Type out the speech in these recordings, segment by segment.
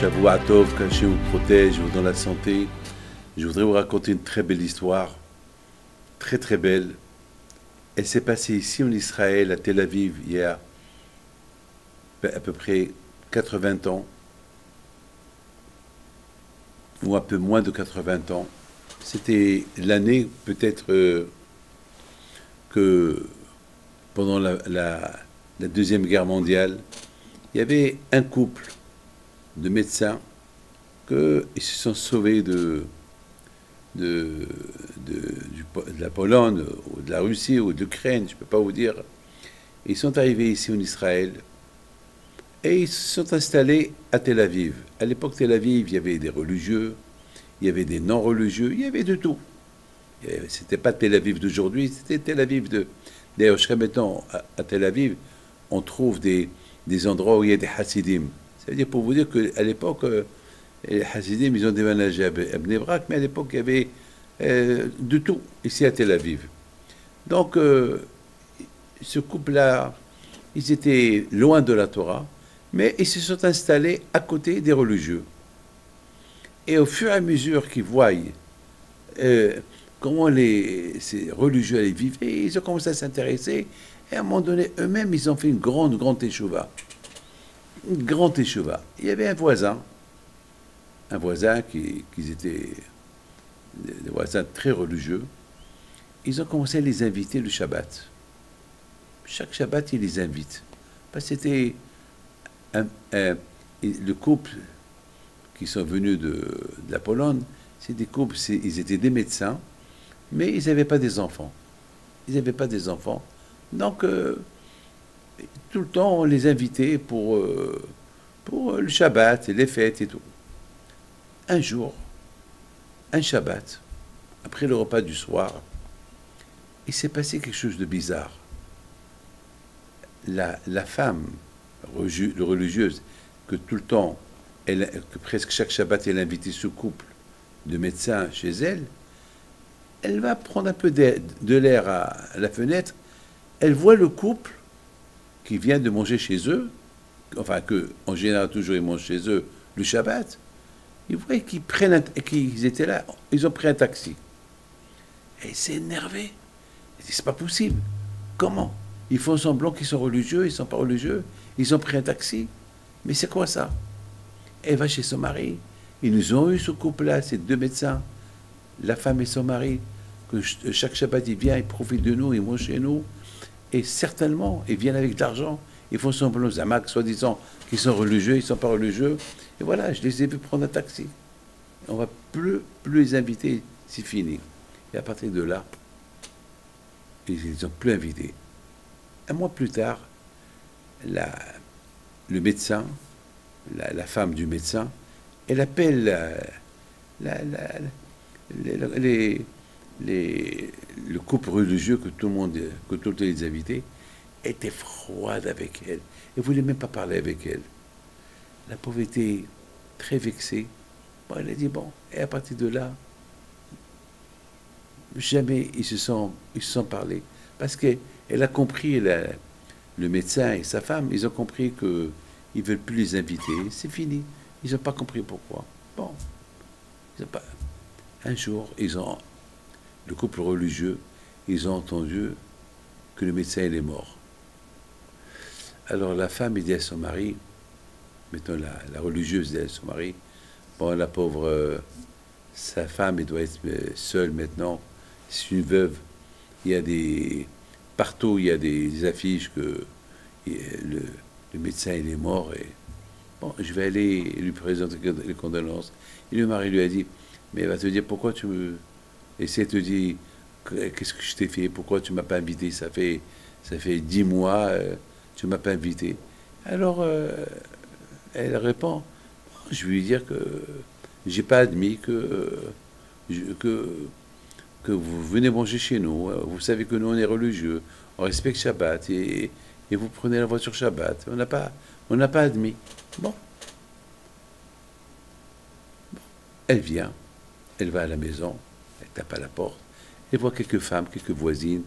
Shavua Tov, qu'Hachem vous protège, vous donne la santé. Je voudrais vous raconter une très belle histoire, très très belle. Elle s'est passée ici en Israël, à Tel Aviv, il y a à peu près 80 ans, ou un peu moins de 80 ans. C'était l'année peut-être que pendant la Deuxième Guerre mondiale, il y avait un couple de médecins qu'ils se sont sauvés de la Pologne, ou de la Russie, ou de l'Ukraine, je ne peux pas vous dire. Ils sont arrivés ici en Israël et ils se sont installés à Tel Aviv. À l'époque, Tel Aviv, il y avait des religieux, il y avait des non-religieux, il y avait de tout. C'était pas Tel Aviv d'aujourd'hui, c'était Tel Aviv de... D'ailleurs, jusqu'à maintenant, à Tel Aviv, on trouve des endroits où il y a des Hasidim. Ça veut dire, pour vous dire qu'à l'époque, les Hasidim, ils ont déménagé à Bnei Brak, mais à l'époque, il y avait de tout, ici à Tel Aviv. Donc, ce couple-là, ils étaient loin de la Torah, mais ils se sont installés à côté des religieux. Et au fur et à mesure qu'ils voient comment ces religieux allaient vivre, ils ont commencé à s'intéresser. Et à un moment donné, eux-mêmes, ils ont fait une grande échouva. Une grande échouva. Il y avait un voisin qui étaient des voisins très religieux. Ils ont commencé à les inviter le Shabbat. Chaque Shabbat, ils les invitent. Parce que c'était le couple qui sont venus de la Pologne, c'est des couples, ils étaient des médecins, mais ils n'avaient pas des enfants. Ils n'avaient pas des enfants. Donc, tout le temps, on les invitait pour le Shabbat et les fêtes et tout. Un jour, un Shabbat, après le repas du soir, il s'est passé quelque chose de bizarre. La femme religieuse, que tout le temps, que presque chaque Shabbat, elle invitait ce couple de médecins chez elle, elle va prendre un peu de l'air à la fenêtre, elle voit le couple qui vient de manger chez eux, enfin en général toujours ils mangent chez eux le Shabbat, ils voient qu'ils étaient là, ils ont pris un taxi. Et il s'est énervé. Il dit, c'est pas possible. Comment? Ils font semblant qu'ils sont religieux, ils sont pas religieux, ils ont pris un taxi. Mais c'est quoi ça? Elle va chez son mari. Ils nous ont eu ce couple-là, ces deux médecins, la femme et son mari, que chaque Shabbat, il vient, il profite de nous, il mange chez nous. Et certainement, ils viennent avec de l'argent. Ils font semblant, Zamak, soi-disant, qu'ils sont religieux, ils ne sont pas religieux. Et voilà, je les ai vus prendre un taxi. On ne va plus les inviter, c'est fini. Et à partir de là, ils ne les ont plus invités. Un mois plus tard, le médecin, la femme du médecin, elle appelle le couple religieux que tout le monde les invités, était froide avec elle. Elle ne voulait même pas parler avec elle. La pauvre était très vexée. Bon, elle a dit, bon, et à partir de là, jamais ils se sont parlé. Parce qu'elle a compris, le médecin et sa femme, ils ont compris qu'ils ne veulent plus les inviter. C'est fini. Ils n'ont pas compris pourquoi. Bon. Un jour, le couple religieux, ils ont entendu que le médecin il est mort. Alors la femme dit à son mari, mettons la religieuse dit à son mari, bon, la pauvre, sa femme, elle doit être seule maintenant, c'est une veuve. Partout, il y a des affiches que le médecin il est mort. Et bon, je vais aller lui présenter les condoléances. Et le mari lui a dit, mais elle va te dire, pourquoi tu me... Et si elle te dit, qu'est-ce que je t'ai fait, pourquoi tu ne m'as pas invité, ça fait 10 mois, tu ne m'as pas invité. Alors, elle répond, je vais lui dire que j'ai pas admis que vous venez manger chez nous. Vous savez que nous, on est religieux, on respecte Shabbat, et vous prenez la voiture Shabbat. On n'a pas admis. Bon. Elle vient, elle va à la maison, elle tape à la porte, elle voit quelques femmes, quelques voisines,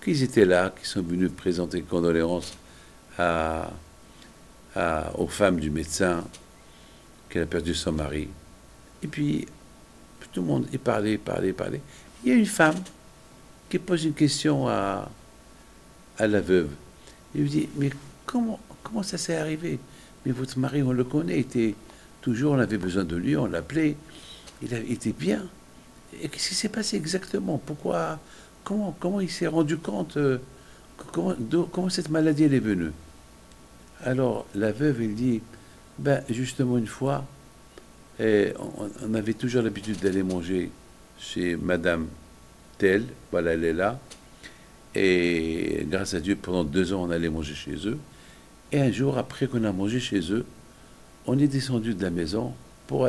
qui étaient là, qui sont venues présenter condoléances aux femmes du médecin, qu'elle a perdu son mari. Et puis, tout le monde, il parlait. Il y a une femme qui pose une question à la veuve. Il lui dit, mais comment ça s'est arrivé? Mais votre mari, on le connaît, était toujours, on avait besoin de lui, on l'appelait, il était bien. Et qu'est-ce qui s'est passé exactement? Pourquoi? Comment il s'est rendu compte? Comment cette maladie elle est venue? Alors la veuve, elle dit, ben justement une fois, on avait toujours l'habitude d'aller manger chez Madame telle, voilà, elle est là, et grâce à Dieu, pendant 2 ans, on allait manger chez eux. Et un jour, après qu'on a mangé chez eux, on est descendu de la maison pour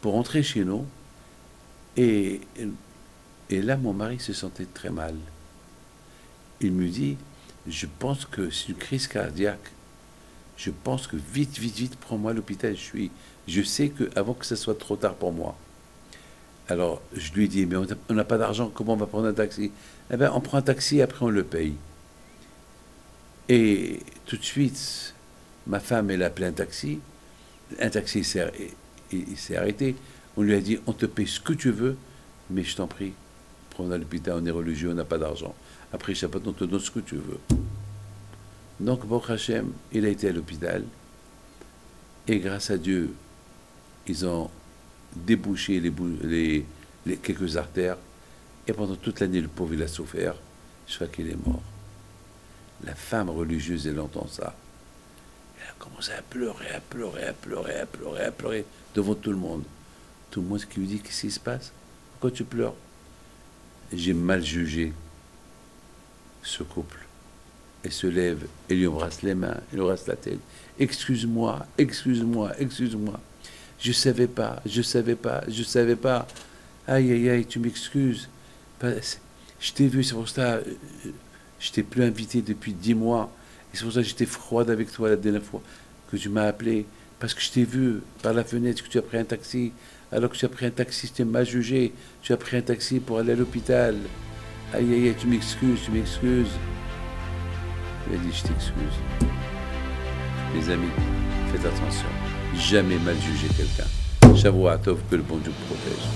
rentrer chez nous. Et là, mon mari se sentait très mal. Il me dit, je pense que c'est une crise cardiaque. Je pense que vite, prends-moi à l'hôpital. Je sais qu'avant que ce soit trop tard pour moi. Alors, je lui ai dit, mais on n'a pas d'argent, comment on va prendre un taxi? Eh bien, on prend un taxi, après on le paye. Et tout de suite, ma femme, elle a appelé un taxi. Un taxi s'est arrêté. On lui a dit, on te paye ce que tu veux, mais je t'en prie, prends-nous à l'hôpital, on est religieux, on n'a pas d'argent. Après, je sais pas, on te donne ce que tu veux. Donc, Baruch Hashem, il a été à l'hôpital. Et grâce à Dieu, ils ont débouché quelques artères. Et pendant toute l'année, le pauvre, il a souffert. Je crois qu'il est mort. La femme religieuse, elle entend ça. Elle a commencé à pleurer devant tout le monde. Tout le monde qui lui dit, qu'est-ce qui se passe? Pourquoi tu pleures? J'ai mal jugé ce couple. Elle se lève, elle lui embrasse les mains, elle lui embrasse la tête. Excuse-moi. Je savais pas. Aïe, tu m'excuses. Je t'ai vu, c'est pour ça, je t'ai plus invité depuis 10 mois. Et c'est pour ça que j'étais froide avec toi la dernière fois que tu m'as appelé. Parce que je t'ai vu par la fenêtre que tu as pris un taxi. Alors que tu as pris un taxi, tu m'as jugé. Tu as pris un taxi pour aller à l'hôpital. Aïe, tu m'excuses. Il a dit, je t'excuse. Les amis, faites attention. Jamais mal juger quelqu'un. Shavua Tov, que le bon Dieu protège.